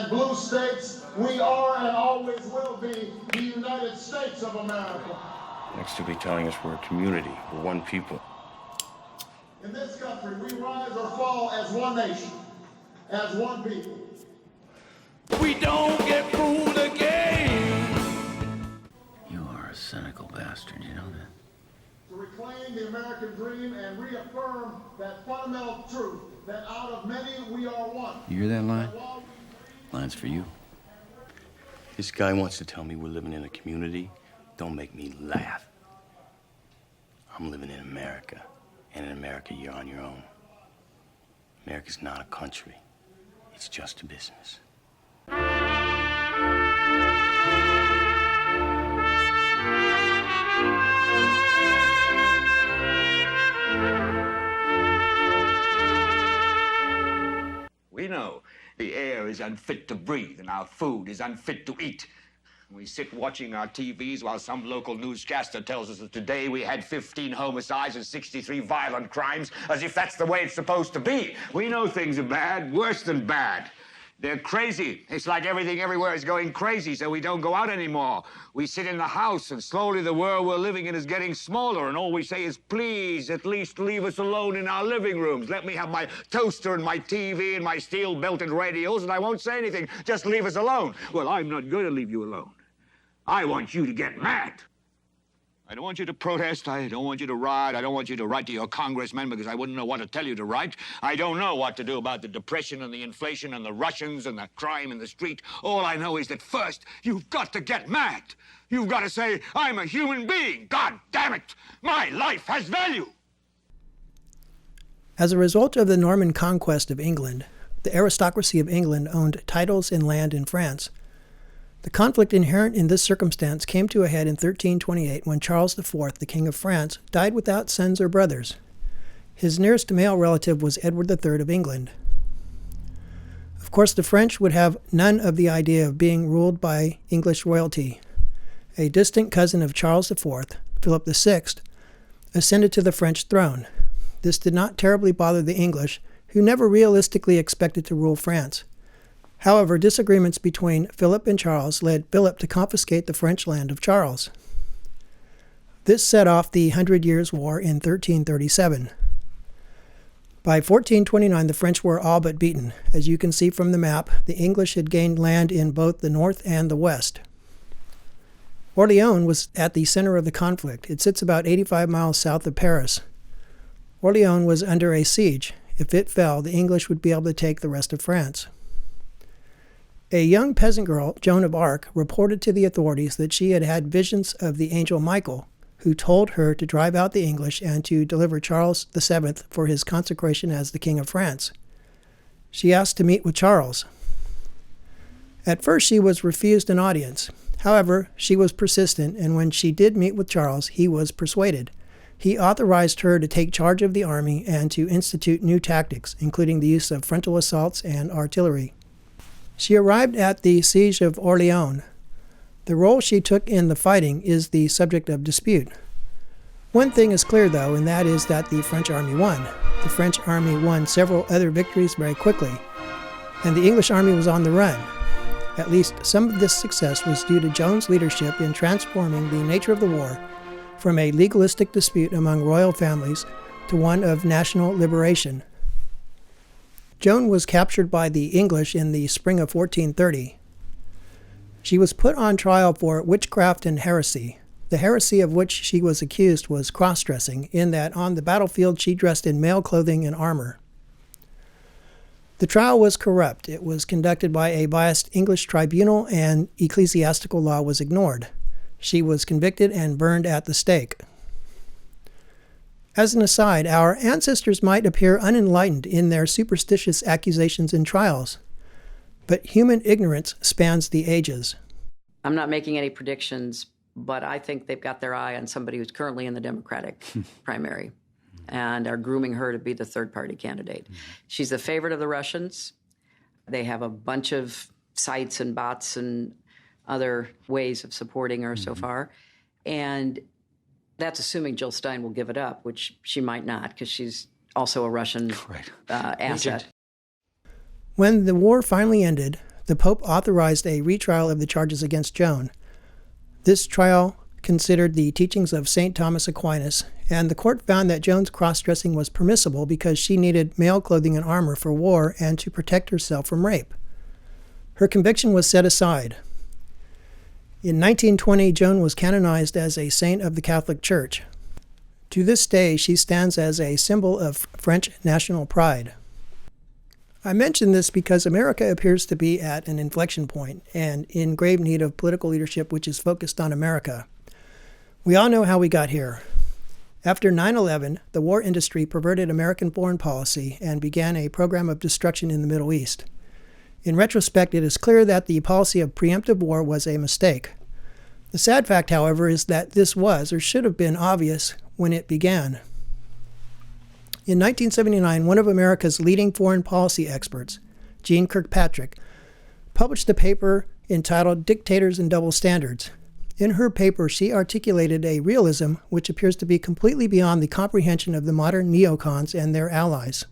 and blue states, we are and always will be the United States of America. Next to be telling us we're a community, we're one people. In this country, we rise or fall as one nation, as one people. We don't get fooled again. You are a cynical bastard, you know that? To reclaim the American dream and reaffirm that fundamental truth that out of many we are one. You hear that line? Line's for you. This guy wants to tell me we're living in a community. Don't make me laugh. I'm living in America. And in America, you're on your own. America's not a country. It's just a business. We know the air is unfit to breathe and our food is unfit to eat. We sit watching our TVs while some local newscaster tells us that today we had 15 homicides and 63 violent crimes, as if that's the way it's supposed to be. We know things are bad, worse than bad. They're crazy. It's like everything everywhere is going crazy, so we don't go out anymore. We sit in the house, and slowly the world we're living in is getting smaller, and all we say is, please, at least leave us alone in our living rooms. Let me have my toaster and my TV and my steel-belted radios, and I won't say anything. Just leave us alone. Well, I'm not going to leave you alone. I want you to get mad. I don't want you to protest. I don't want you to riot. I don't want you to write to your congressman because I wouldn't know what to tell you to write. I don't know what to do about the depression and the inflation and the Russians and the crime in the street. All I know is that first, you've got to get mad. You've got to say, I'm a human being. God damn it. My life has value. As a result of the Norman conquest of England, the aristocracy of England owned titles and land in France. The conflict inherent in this circumstance came to a head in 1328 when Charles IV, the King of France, died without sons or brothers. His nearest male relative was Edward III of England. Of course, the French would have none of the idea of being ruled by English royalty. A distant cousin of Charles IV, Philip VI, ascended to the French throne. This did not terribly bother the English, who never realistically expected to rule France. However, disagreements between Philip and Charles led Philip to confiscate the French land of Charles. This set off the 100 Years' War in 1337. By 1429, the French were all but beaten. As you can see from the map, the English had gained land in both the north and the west. Orléans was at the center of the conflict. It sits about 85 miles south of Paris. Orléans was under a siege. If it fell, the English would be able to take the rest of France. A young peasant girl, Joan of Arc, reported to the authorities that she had had visions of the angel Michael, who told her to drive out the English and to deliver Charles VII for his consecration as the King of France. She asked to meet with Charles. At first, she was refused an audience. However, she was persistent, and when she did meet with Charles, he was persuaded. He authorized her to take charge of the army and to institute new tactics, including the use of frontal assaults and artillery. She arrived at the siege of Orléans. The role she took in the fighting is the subject of dispute. One thing is clear, though, and that is that the French army won. The French army won several other victories very quickly, and the English army was on the run. At least some of this success was due to Joan's leadership in transforming the nature of the war from a legalistic dispute among royal families to one of national liberation. Joan was captured by the English in the spring of 1430. She was put on trial for witchcraft and heresy. The heresy of which she was accused was cross-dressing, in that on the battlefield she dressed in male clothing and armor. The trial was corrupt. It was conducted by a biased English tribunal, and ecclesiastical law was ignored. She was convicted and burned at the stake. As an aside, our ancestors might appear unenlightened in their superstitious accusations and trials, but human ignorance spans the ages. I'm not making any predictions, but I think they've got their eye on somebody who's currently in the Democratic primary and are grooming her to be the third-party candidate. She's the favorite of the Russians. They have a bunch of sites and bots and other ways of supporting her so far. And that's assuming Jill Stein will give it up, which she might not, because she's also a Russian asset. When the war finally ended, the Pope authorized a retrial of the charges against Joan. This trial considered the teachings of St. Thomas Aquinas, and the court found that Joan's cross-dressing was permissible because she needed male clothing and armor for war and to protect herself from rape. Her conviction was set aside. In 1920, Joan was canonized as a saint of the Catholic Church. To this day, she stands as a symbol of French national pride. I mention this because America appears to be at an inflection point and in grave need of political leadership which is focused on America. We all know how we got here. After 9/11, the war industry perverted American foreign policy and began a program of destruction in the Middle East. In retrospect, it is clear that the policy of preemptive war was a mistake. The sad fact, however, is that this was or should have been obvious when it began. In 1979, one of America's leading foreign policy experts, Jeane Kirkpatrick, published a paper entitled Dictators and Double Standards. In her paper, she articulated a realism which appears to be completely beyond the comprehension of the modern neocons and their allies.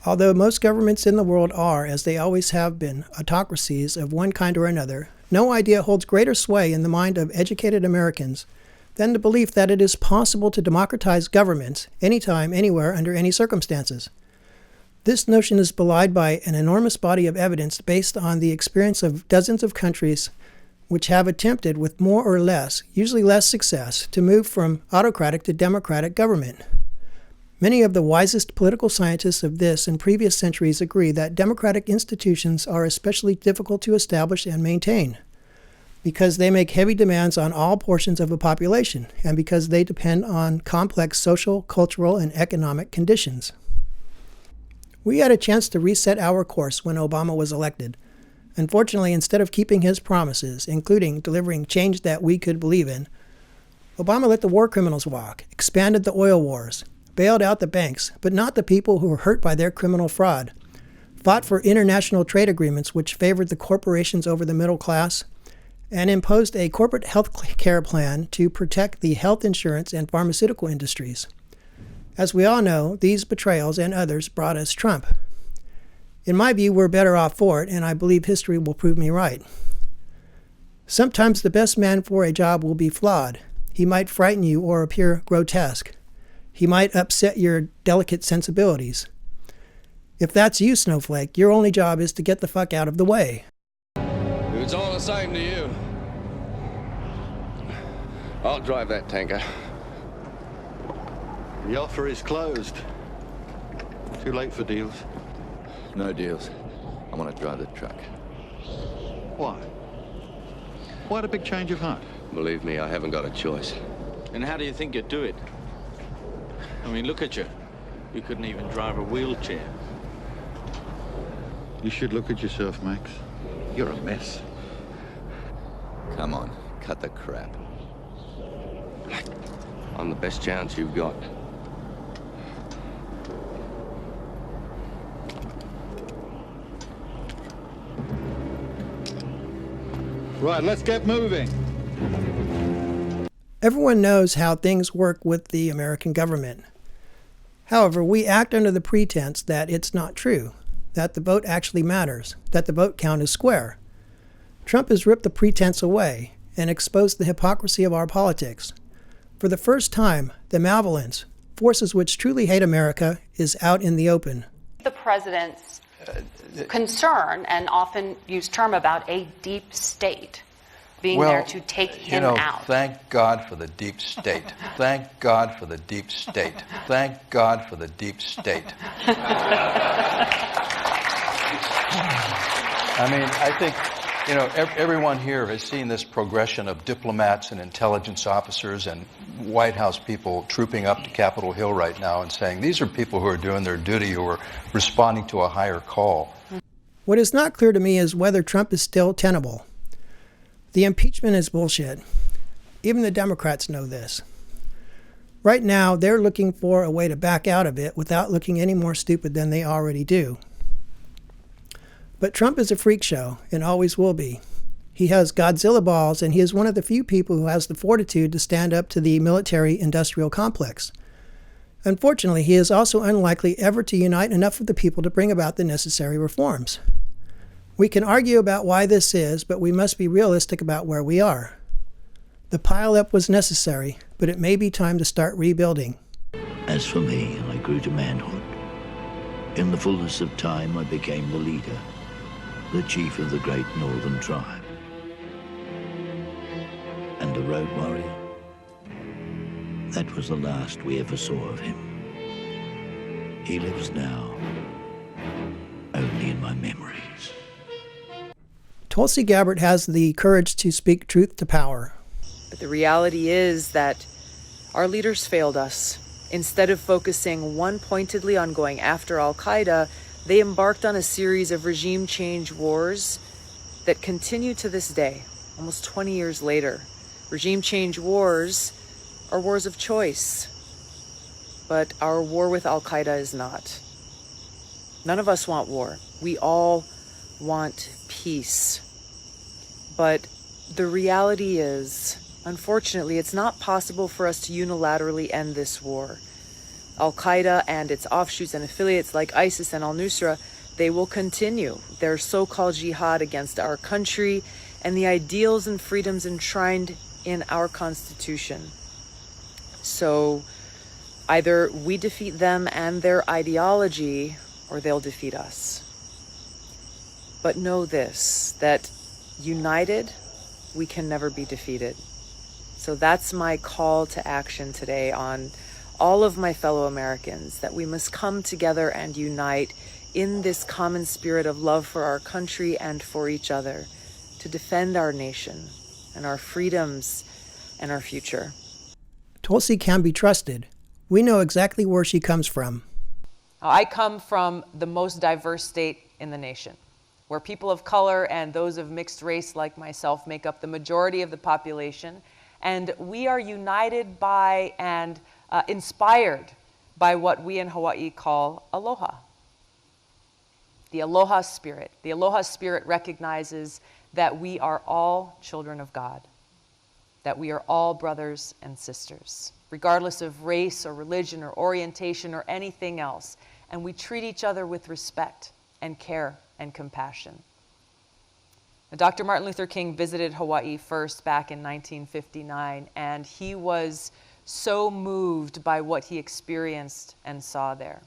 Although most governments in the world are, as they always have been, autocracies of one kind or another, no idea holds greater sway in the mind of educated Americans than the belief that it is possible to democratize governments anytime, anywhere, under any circumstances. This notion is belied by an enormous body of evidence based on the experience of dozens of countries which have attempted, with more or less, usually less success, to move from autocratic to democratic government. Many of the wisest political scientists of this and previous centuries agree that democratic institutions are especially difficult to establish and maintain, because they make heavy demands on all portions of a population, and because they depend on complex social, cultural, and economic conditions. We had a chance to reset our course when Obama was elected. Unfortunately, instead of keeping his promises, including delivering change that we could believe in, Obama let the war criminals walk, expanded the oil wars, bailed out the banks, but not the people who were hurt by their criminal fraud, fought for international trade agreements which favored the corporations over the middle class, and imposed a corporate health care plan to protect the health insurance and pharmaceutical industries. As we all know, these betrayals and others brought us Trump. In my view, we're better off for it, and I believe history will prove me right. Sometimes the best man for a job will be flawed. He might frighten you or appear grotesque. He might upset your delicate sensibilities. If that's you, Snowflake, your only job is to get the fuck out of the way. It's all the same to you. I'll drive that tanker. The offer is closed. Too late for deals. No deals. I want to drive the truck. Why? Why the big change of heart? Believe me, I haven't got a choice. And how do you think you'd do it? I mean, look at you. You couldn't even drive a wheelchair. You should look at yourself, Max. You're a mess. Come on, cut the crap. I'm the best chance you've got. Right, let's get moving. Everyone knows how things work with the American government. However, we act under the pretense that it's not true, that the vote actually matters, that the vote count is square. Trump has ripped the pretense away and exposed the hypocrisy of our politics. For the first time, the malevolence, forces which truly hate America, is out in the open. The president's concern and often used term about a deep state being there to take him out. Thank God for the deep state. Thank God for the deep state. Thank God for the deep state. I mean, I think, everyone here has seen this progression of diplomats and intelligence officers and White House people trooping up to Capitol Hill right now and saying, these are people who are doing their duty, who are responding to a higher call. What is not clear to me is whether Trump is still tenable. The impeachment is bullshit. Even the Democrats know this. Right now, they're looking for a way to back out of it without looking any more stupid than they already do. But Trump is a freak show and always will be. He has Godzilla balls, and he is one of the few people who has the fortitude to stand up to the military-industrial complex. Unfortunately, he is also unlikely ever to unite enough of the people to bring about the necessary reforms. We can argue about why this is, but we must be realistic about where we are. The pileup was necessary, but it may be time to start rebuilding. As for me, I grew to manhood. In the fullness of time, I became the leader, the chief of the great northern tribe. And the road warrior, that was the last we ever saw of him. He lives now, only in my memories. Tulsi Gabbard has the courage to speak truth to power. But the reality is that our leaders failed us. Instead of focusing one-pointedly on going after al-Qaeda, they embarked on a series of regime change wars that continue to this day, almost 20 years later. Regime change wars are wars of choice, but our war with al-Qaeda is not. None of us want war. We all want peace. But the reality is, unfortunately, it's not possible for us to unilaterally end this war. Al-Qaeda and its offshoots and affiliates like ISIS and al-Nusra, they will continue their so-called jihad against our country and the ideals and freedoms enshrined in our Constitution. So either we defeat them and their ideology, or they'll defeat us. But know this, that united, we can never be defeated. So that's my call to action today on all of my fellow Americans, that we must come together and unite in this common spirit of love for our country and for each other, to defend our nation and our freedoms and our future. Tulsi can be trusted. We know exactly where she comes from. I come from the most diverse state in the nation, where people of color and those of mixed race like myself make up the majority of the population. And we are united by and inspired by what we in Hawaii call aloha. The aloha spirit. The aloha spirit recognizes that we are all children of God, that we are all brothers and sisters, regardless of race or religion or orientation or anything else. And we treat each other with respect and care and compassion. Dr. Martin Luther King visited Hawaii first back in 1959, and he was so moved by what he experienced and saw there.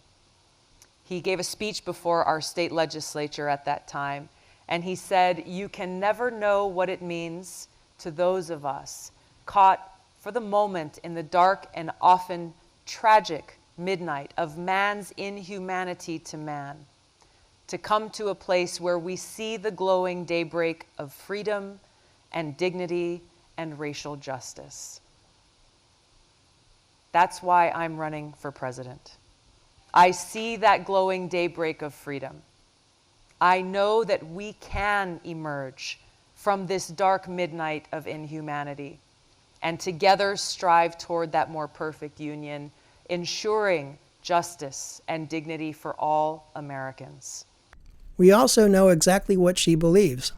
He gave a speech before our state legislature at that time, and he said, "You can never know what it means to those of us caught for the moment in the dark and often tragic midnight of man's inhumanity to man, to come to a place where we see the glowing daybreak of freedom and dignity and racial justice." That's why I'm running for president. I see that glowing daybreak of freedom. I know that we can emerge from this dark midnight of inhumanity and together strive toward that more perfect union, ensuring justice and dignity for all Americans. We also know exactly what she believes.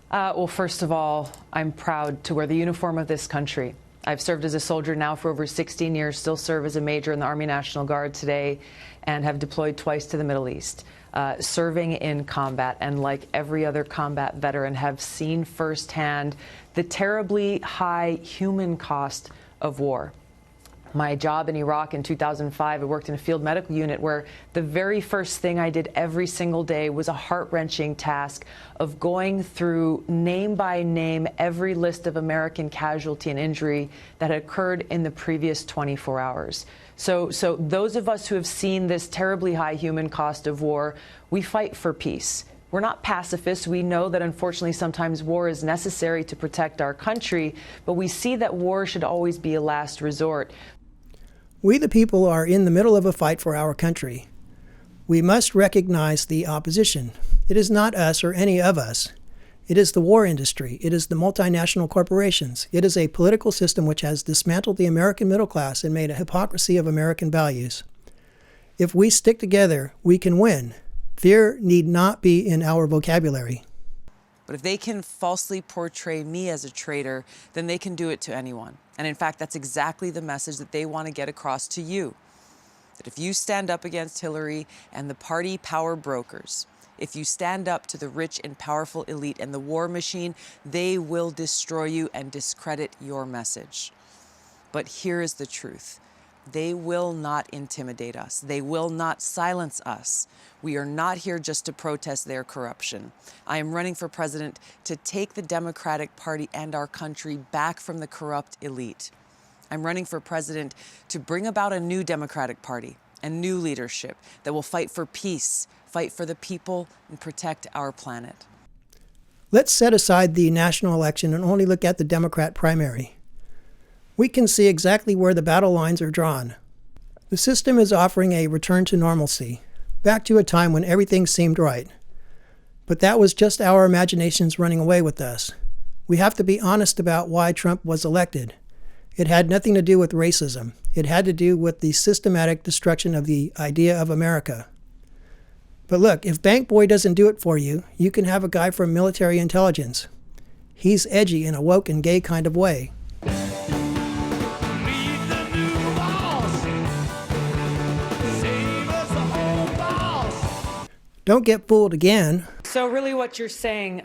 Well, first of all, I'm proud to wear the uniform of this country. I've served as a soldier now for over 16 years, still serve as a major in the Army National Guard today, and have deployed twice to the Middle East, serving in combat. And like every other combat veteran, have seen firsthand the terribly high human cost of war. My job in Iraq in 2005, I worked in a field medical unit where the very first thing I did every single day was a heart-wrenching task of going through name by name every list of American casualty and injury that had occurred in the previous 24 hours. So those of us who have seen this terribly high human cost of war, we fight for peace. We're not pacifists. We know that unfortunately sometimes war is necessary to protect our country, but we see that war should always be a last resort. We the people are in the middle of a fight for our country. We must recognize the opposition. It is not us or any of us. It is the war industry. It is the multinational corporations. It is a political system which has dismantled the American middle class and made a hypocrisy of American values. If we stick together, we can win. Fear need not be in our vocabulary. But if they can falsely portray me as a traitor, then they can do it to anyone. And in fact, that's exactly the message that they want to get across to you. That if you stand up against Hillary and the party power brokers, If you stand up to the rich and powerful elite and the war machine, they will destroy you and discredit your message. But here is the truth. They will not intimidate us. They will not silence us. We are not here just to protest their corruption. I am running for president to take the Democratic Party and our country back from the corrupt elite. I'm running for president to bring about a new Democratic Party and new leadership that will fight for peace, fight for the people, and protect our planet. Let's set aside the national election and only look at the Democrat primary. We can see exactly where the battle lines are drawn. The system is offering a return to normalcy, back to a time when everything seemed right. But that was just our imaginations running away with us. We have to be honest about why Trump was elected. It had nothing to do with racism. It had to do with the systematic destruction of the idea of America. But look, if Bank Boy doesn't do it for you, you can have a guy from military intelligence. He's edgy in a woke and gay kind of way. Don't get fooled again. So really what you're saying,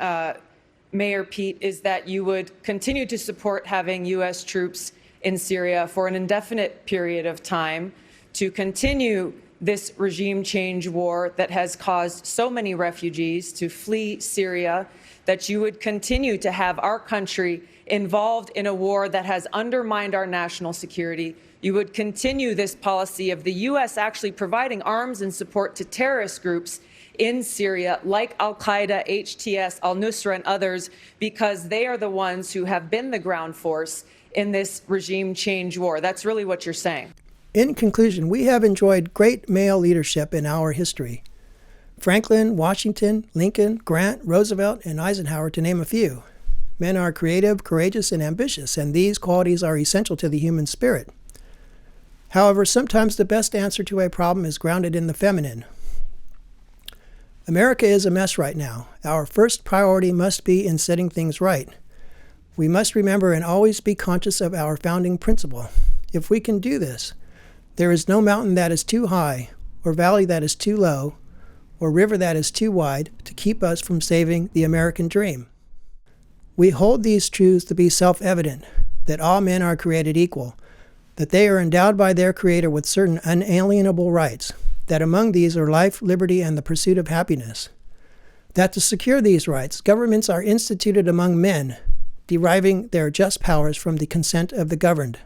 Mayor Pete, is that you would continue to support having U.S. troops in Syria for an indefinite period of time to continue this regime change war that has caused so many refugees to flee Syria, that you would continue to have our country involved in a war that has undermined our national security. You would continue this policy of the U.S. actually providing arms and support to terrorist groups in Syria, like al-Qaeda, HTS, al-Nusra, and others, because they are the ones who have been the ground force in this regime change war. That's really what you're saying. In conclusion, we have enjoyed great male leadership in our history. Franklin, Washington, Lincoln, Grant, Roosevelt, and Eisenhower, to name a few. Men are creative, courageous, and ambitious, and these qualities are essential to the human spirit. However, sometimes the best answer to a problem is grounded in the feminine. America is a mess right now. Our first priority must be in setting things right. We must remember and always be conscious of our founding principle. If we can do this, there is no mountain that is too high, or valley that is too low, or river that is too wide to keep us from saving the American dream. We hold these truths to be self-evident, that all men are created equal, that they are endowed by their Creator with certain unalienable rights, that among these are life, liberty, and the pursuit of happiness. That to secure these rights, governments are instituted among men, deriving their just powers from the consent of the governed.